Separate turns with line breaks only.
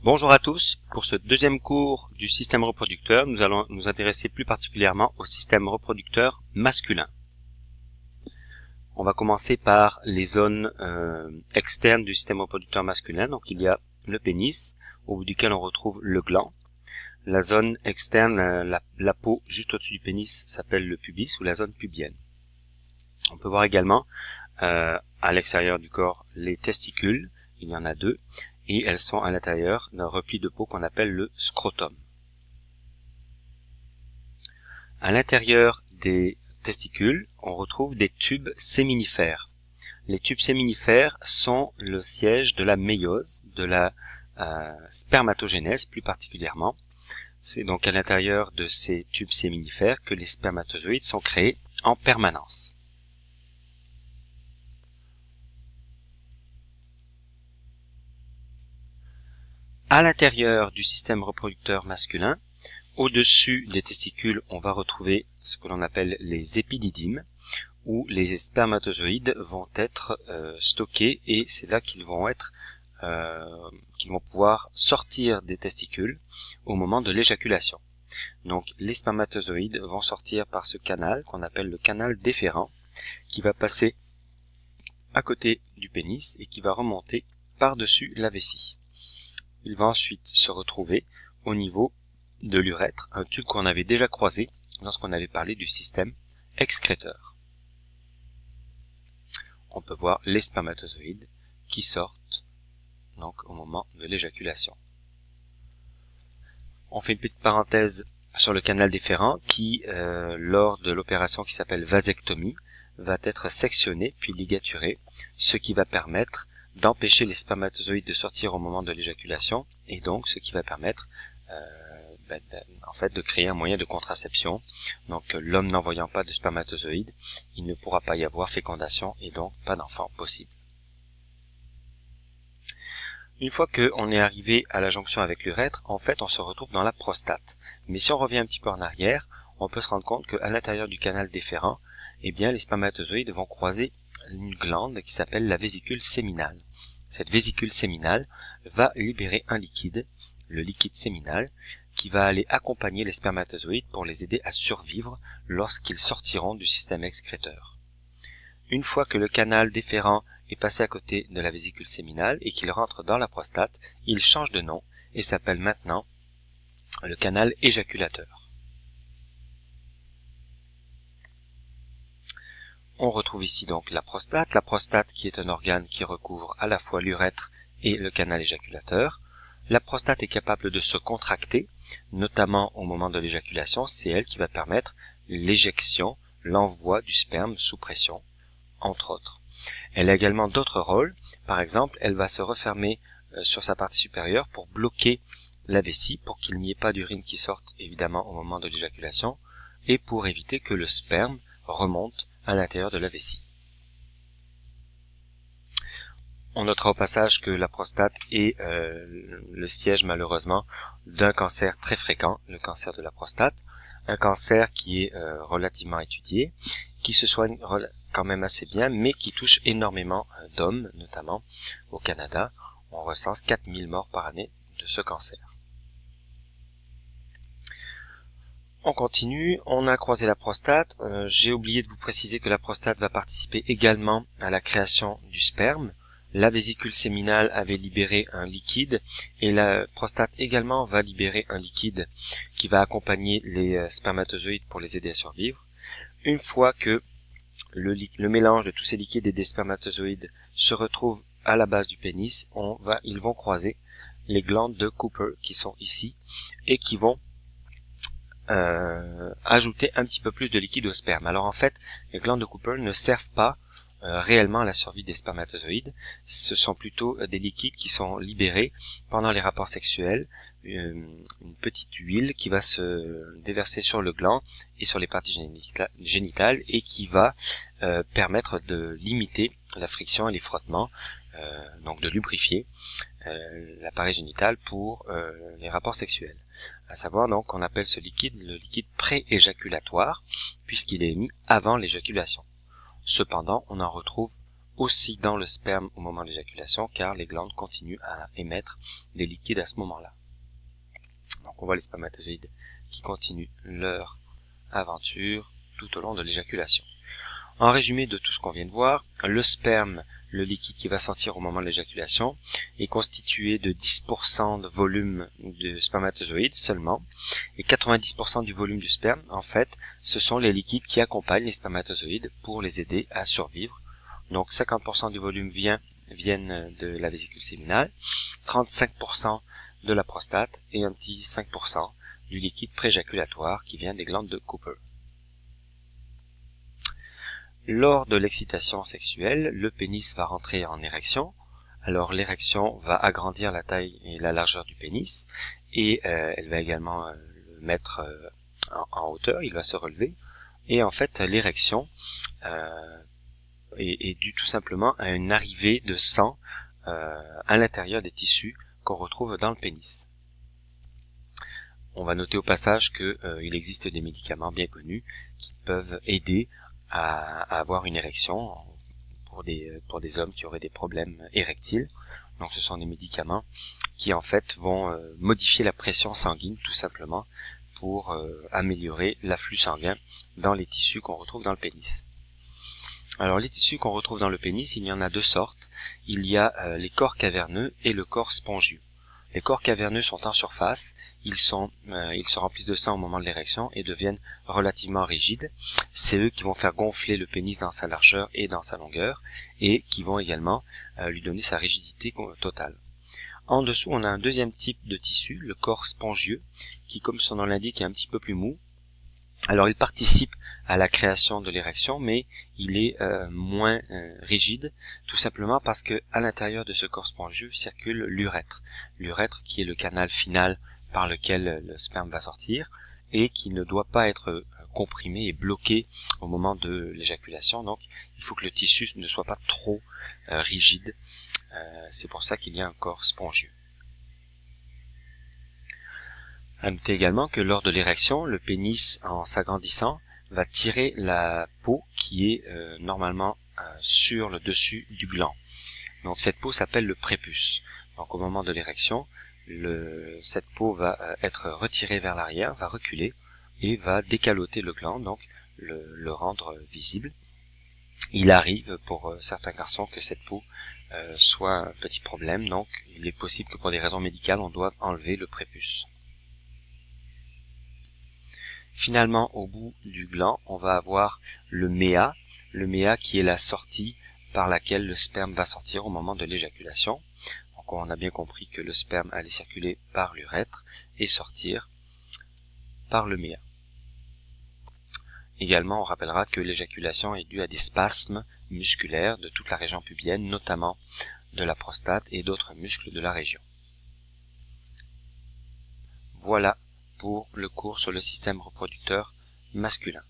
Bonjour à tous, pour ce deuxième cours du système reproducteur, nous allons nous intéresser plus particulièrement au système reproducteur masculin. On va commencer par les zones externes du système reproducteur masculin. Donc il y a le pénis, au bout duquel on retrouve le gland. La zone externe, la peau juste au-dessus du pénis s'appelle le pubis ou la zone pubienne. On peut voir également à l'extérieur du corps les testicules, il y en a deux, et elles sont à l'intérieur d'un repli de peau qu'on appelle le scrotum. À l'intérieur des testicules, on retrouve des tubes séminifères. Les tubes séminifères sont le siège de la méiose, de la spermatogénèse plus particulièrement. C'est donc à l'intérieur de ces tubes séminifères que les spermatozoïdes sont créés en permanence. À l'intérieur du système reproducteur masculin, au-dessus des testicules, on va retrouver ce que l'on appelle les épididymes, où les spermatozoïdes vont être stockés et c'est là qu'ils vont pouvoir sortir des testicules au moment de l'éjaculation. Donc les spermatozoïdes vont sortir par ce canal qu'on appelle le canal déférent, qui va passer à côté du pénis et qui va remonter par-dessus la vessie. Il va ensuite se retrouver au niveau de l'urètre, un tube qu'on avait déjà croisé lorsqu'on avait parlé du système excréteur. On peut voir les spermatozoïdes qui sortent donc au moment de l'éjaculation. On fait une petite parenthèse sur le canal déférent qui, lors de l'opération qui s'appelle vasectomie, va être sectionné puis ligaturé, ce qui va permettre d'empêcher les spermatozoïdes de sortir au moment de l'éjaculation et donc ce qui va permettre de créer un moyen de contraception. Donc l'homme n'envoyant pas de spermatozoïdes, il ne pourra pas y avoir fécondation et donc pas d'enfant possible. Une fois qu'on est arrivé à la jonction avec l'urètre, en fait on se retrouve dans la prostate. Mais si on revient un petit peu en arrière, on peut se rendre compte qu'à l'intérieur du canal déférent, eh bien les spermatozoïdes vont croiser une glande qui s'appelle la vésicule séminale. Cette vésicule séminale va libérer un liquide, le liquide séminal, qui va aller accompagner les spermatozoïdes pour les aider à survivre lorsqu'ils sortiront du système excréteur. Une fois que le canal déférent est passé à côté de la vésicule séminale et qu'il rentre dans la prostate, il change de nom et s'appelle maintenant le canal éjaculateur. On retrouve ici donc la prostate qui est un organe qui recouvre à la fois l'urètre et le canal éjaculateur. La prostate est capable de se contracter, notamment au moment de l'éjaculation, c'est elle qui va permettre l'éjection, l'envoi du sperme sous pression, entre autres. Elle a également d'autres rôles, par exemple, elle va se refermer sur sa partie supérieure pour bloquer la vessie, pour qu'il n'y ait pas d'urine qui sorte évidemment au moment de l'éjaculation, et pour éviter que le sperme remonte à l'intérieur de la vessie. On notera au passage que la prostate est le siège malheureusement d'un cancer très fréquent, le cancer de la prostate, un cancer qui est relativement étudié, qui se soigne quand même assez bien, mais qui touche énormément d'hommes, notamment au Canada. On recense 4000 morts par année de ce cancer. On continue, on a croisé la prostate. J'ai oublié de vous préciser que la prostate va participer également à la création du sperme. La vésicule séminale avait libéré un liquide et la prostate également va libérer un liquide qui va accompagner les spermatozoïdes pour les aider à survivre. Une fois que le mélange de tous ces liquides et des spermatozoïdes se retrouve à la base du pénis, ils vont croiser les glandes de Cooper qui sont ici et qui vont ajouter un petit peu plus de liquide au sperme. Alors en fait, les glandes de Cooper ne servent pas réellement à la survie des spermatozoïdes. Ce sont plutôt des liquides qui sont libérés pendant les rapports sexuels, une petite huile qui va se déverser sur le gland et sur les parties génitales et qui va permettre de limiter la friction et les frottements, donc de lubrifier l'appareil génital pour les rapports sexuels. À savoir donc qu'on appelle ce liquide le liquide pré-éjaculatoire puisqu'il est émis avant l'éjaculation. Cependant, on en retrouve aussi dans le sperme au moment de l'éjaculation, car les glandes continuent à émettre des liquides à ce moment-là. Donc on voit les spermatozoïdes qui continuent leur aventure tout au long de l'éjaculation. En résumé de tout ce qu'on vient de voir, le sperme, le liquide qui va sortir au moment de l'éjaculation, est constitué de 10% de volume de spermatozoïdes seulement, et 90% du volume du sperme, en fait, ce sont les liquides qui accompagnent les spermatozoïdes pour les aider à survivre. Donc 50% du volume viennent de la vésicule séminale, 35% de la prostate et un petit 5% du liquide prééjaculatoire qui vient des glandes de Cooper. Lors de l'excitation sexuelle, le pénis va rentrer en érection. Alors l'érection va agrandir la taille et la largeur du pénis et elle va également le mettre en hauteur, il va se relever. Et en fait l'érection est due tout simplement à une arrivée de sang à l'intérieur des tissus qu'on retrouve dans le pénis. On va noter au passage qu'il existe des médicaments bien connus qui peuvent aider à avoir une érection pour des hommes qui auraient des problèmes érectiles. Donc ce sont des médicaments qui en fait vont modifier la pression sanguine tout simplement pour améliorer l'afflux sanguin dans les tissus qu'on retrouve dans le pénis. Alors les tissus qu'on retrouve dans le pénis, il y en a deux sortes. Il y a les corps caverneux et le corps spongieux. Les corps caverneux sont en surface, ils se remplissent de sang au moment de l'érection et deviennent relativement rigides. C'est eux qui vont faire gonfler le pénis dans sa largeur et dans sa longueur et qui vont également lui donner sa rigidité totale. En dessous, on a un deuxième type de tissu, le corps spongieux, qui comme son nom l'indique est un petit peu plus mou. Alors il participe à la création de l'érection, mais il est moins rigide, tout simplement parce que à l'intérieur de ce corps spongieux circule l'urètre. L'urètre qui est le canal final par lequel le sperme va sortir et qui ne doit pas être comprimé et bloqué au moment de l'éjaculation. Donc il faut que le tissu ne soit pas trop rigide. C'est pour ça qu'il y a un corps spongieux. À noter également que lors de l'érection, le pénis, en s'agrandissant, va tirer la peau qui est normalement sur le dessus du gland. Donc cette peau s'appelle le prépuce. Donc au moment de l'érection, cette peau va être retirée vers l'arrière, va reculer et va décaloter le gland, donc le rendre visible. Il arrive pour certains garçons que cette peau soit un petit problème, donc il est possible que pour des raisons médicales, on doive enlever le prépuce. Finalement, au bout du gland, on va avoir le méa qui est la sortie par laquelle le sperme va sortir au moment de l'éjaculation. Donc on a bien compris que le sperme allait circuler par l'urètre et sortir par le méa. Également, on rappellera que l'éjaculation est due à des spasmes musculaires de toute la région pubienne, notamment de la prostate et d'autres muscles de la région. Voilà pour le cours sur le système reproducteur masculin.